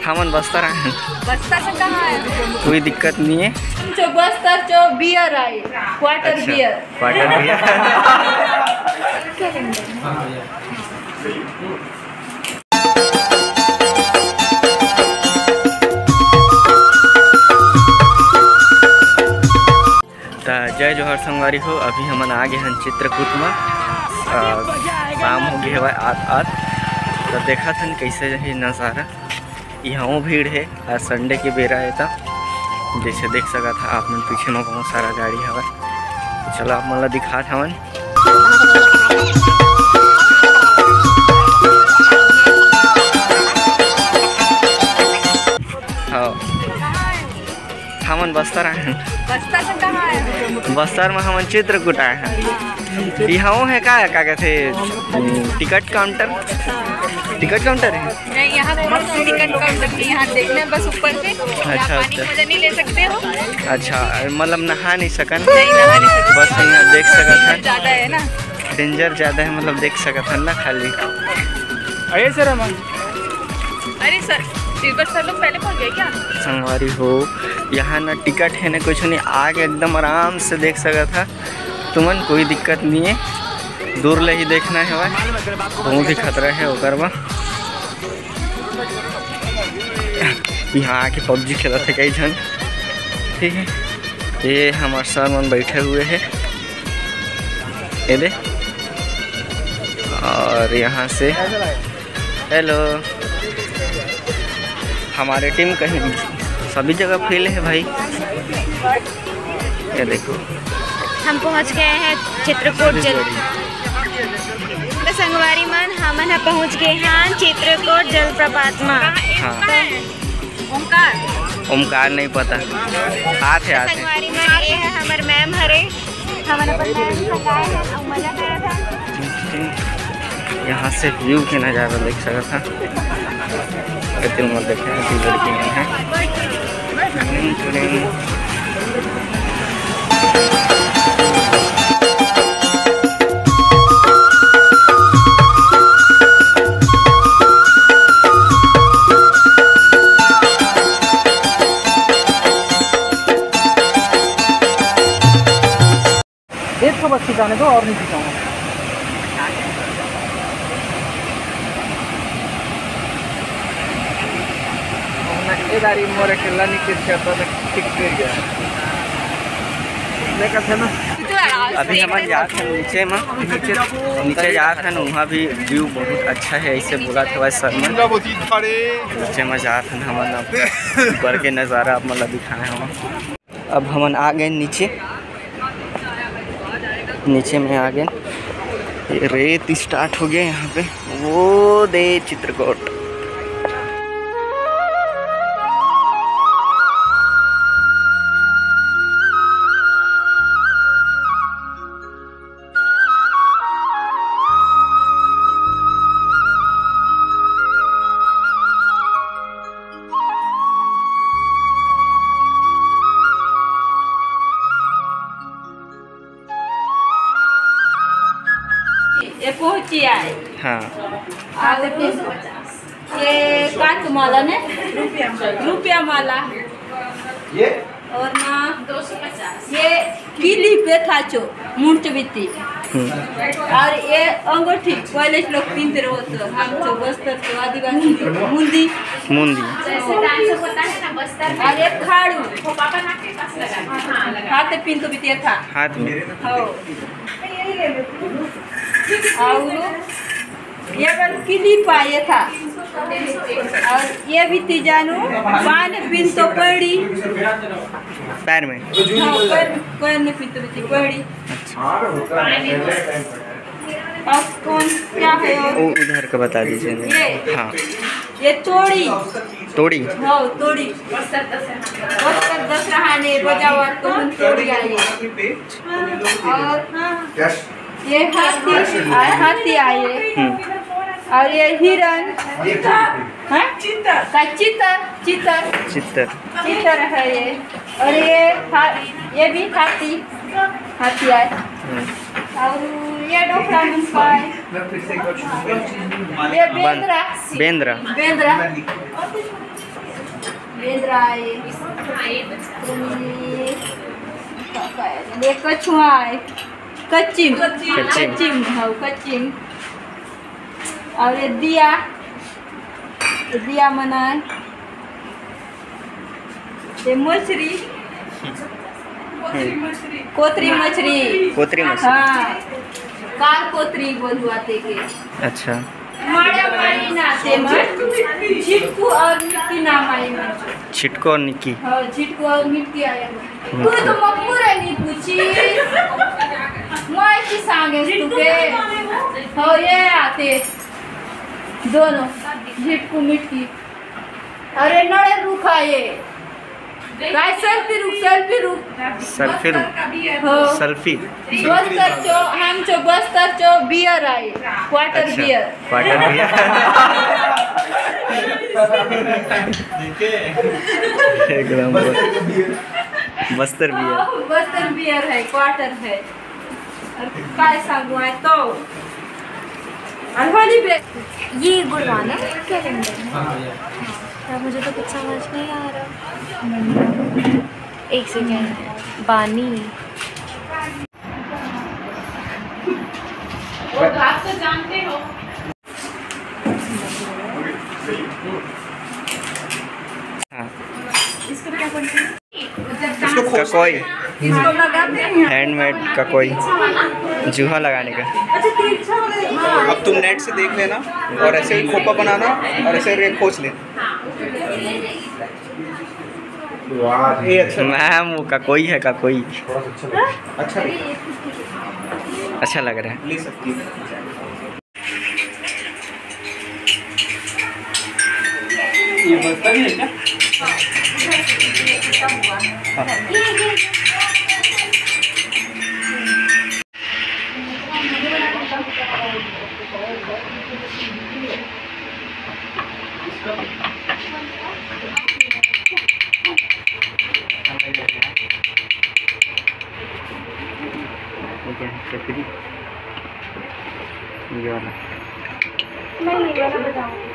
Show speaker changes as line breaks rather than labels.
हमन बस्तर आए हैं।
बस्तर से कहाँ आए?
कोई दिक्कत नहीं है।
जो बस्तर जो बियर आए, क्वार्टर
अच्छा,
बियर।
Quarter beer. जय जोहर संगवारी हो। अभी हमन आ गए हैं चित्रकूट में। शाम हो गई है आज तो देखा था कैसे है नज़ारा। यहाँ भीड़ है, आज संडे के बेरा है तो जैसे देख सका था आप मन पीछे में बहुत सारा गाड़ी है। तो चलो आप मतलब दिखा था मन। हाँ हमन बस्तर आए हैं।
बस्तर से कहाँ आए?
बस्तर में हमन चित्रकूट आए हैं। यहाँ है क्या कहते टिकट काउंटर? टिकट काउंटर है
नहीं, यहाँ टिकट काउंटर नहीं, यहाँ देखने बस ऊपर से।
अच्छा
पानी मजा नहीं ले सकते हो।
अच्छा, मतलब नहा नहीं सकन?
नहीं, नहा नहीं सकते।
बस यहाँ देख सकत है।
ज़्यादा है ना,
डेंजर ज़्यादा है, मतलब देख सकत है ना खाली।
अरे सर हम
अरे सर तिब्बत सर लोग पहले पहुँच गए क्या?
संगवारी हो यहाँ ना टिकट है ना कुछ नहीं, आगे एकदम आराम से देख सकत है तुमन। कोई दिक्कत नहीं है, दूर ले ही देखना है भाई, बहुत ही खतरा है ओकर में। यहाँ आके पबजी खेला थे कई जन, ठीक है। ये हमारे सर मन बैठे हुए हैं ये दे। और यहाँ से हेलो, हमारे टीम कहीं सभी जगह फेल है भाई। ये देखो
हम पहुंच गए हैं चित्रकूट जल संगवारी मन। हमन पहुंच गए हैं चित्रकूट जलप्रपात में।
हाँ
ओमकार
ओमकार नहीं पता, आते आते
संगवारी मन ये है हमारे मैम हरे, हमारा मैम सगाए हैं और मजा कर रहा था।
यहाँ से व्यू के नज़ारा देख सकता था। मत देखे लड़की नहीं है।
एक को बस खिंचाने दो और नहीं खिंचाऊंगा। दारी मोरे खेला नहीं ठीक गया देखा था ना।
अभी हम जाते हैं नीचे में, नीचे जाते हैं ना, वहाँ भी व्यू बहुत अच्छा है ऐसे बोला था वैसे सर में। नीचे में जाते हैं हम ऊपर के नज़ारा आप मतलब दिखाए हम। अब हम आ गए नीचे, नीचे में आ गए। रेत स्टार्ट हो गया यहाँ पे, वो दे चित्रकूट।
ये पहुँची आए।
हाँ
और ये कांच माला ने रुपया माला
ये
और ना 250 ये किली पे था चो मुंच बीती। और ये अंगूठी पहले लोग पीनते रहो, हम जो बस्तर के आदिवासी मुंदी
मुंदी
और एक खाड़ू हाथ पीन तो बीती था
हाथ में।
और ये बल किली पाए था। और ये भी तीजानु पान पिन तो पड़ी
पैर में।
हाँ, पैर ने पिन तो पड़ी। अब कौन क्या है और
उधर का बता दीजिए।
ये
हाँ
ये तोड़ी
तोड़ी।
हाँ तोड़ी बस्तर दशहरा ने बजावा तो हम तोड़ी आई। और ये हाथी आए। और ये हिरन है चितर है ये। और ये भी हाथी आए। और ये डोकरा मुंबई, ये बेंद्रा
बेंद्रा
बेंद्रा बेंद्रा ये कछुआ है, कच्चिम कच्चिम हाँ कच्चिम। और ये दिया मनाए, ये मछली कोतरी मछली हाँ कार कोतरी बोलवाते के।
अच्छा
माड़ा माड़ी ना से मर छिटकू और मिट्टी नाम आई मर
छिटको और निक्की।
हाँ छिटकू और मिट्टी आया तू तो मकबूर है नहीं पूछी मैं की सांगे तुके हो ये आते दोनों छिटकू मिट्टी। अरे नड़े रुका ये काय सेल्फी रुक हो
सेल्फी
बस्तर चो हम चो बस्तर चो बियर आई क्वार्टर बियर
एकदम बस्तर
बियर है क्वार्टर है। और काय सांगू है तो और होली पे
ये गुड़वाना कैलेंडर है। मुझे तो कुछ समझ नहीं आ रहा। एक सेकेंड बानी
वो आप तो जानते हो।
हाँ
इसको क्या बोलते हैं?
ककोई
इसको लगाते हैं
हैंडमेड ककोई जूहा लगाने का।
अच्छा तिरछा हाँ
अब तुम नेट से देख लेना और ऐसे ही खोपा बनाना और ऐसे रेत खोज लेना। ये अच्छा
मैम वो ककोई है ककोई
अच्छा
अच्छा लग रहा है।
ले सकती है। ये बर्तन है क्या?
मैं ये वाला बताऊंगी।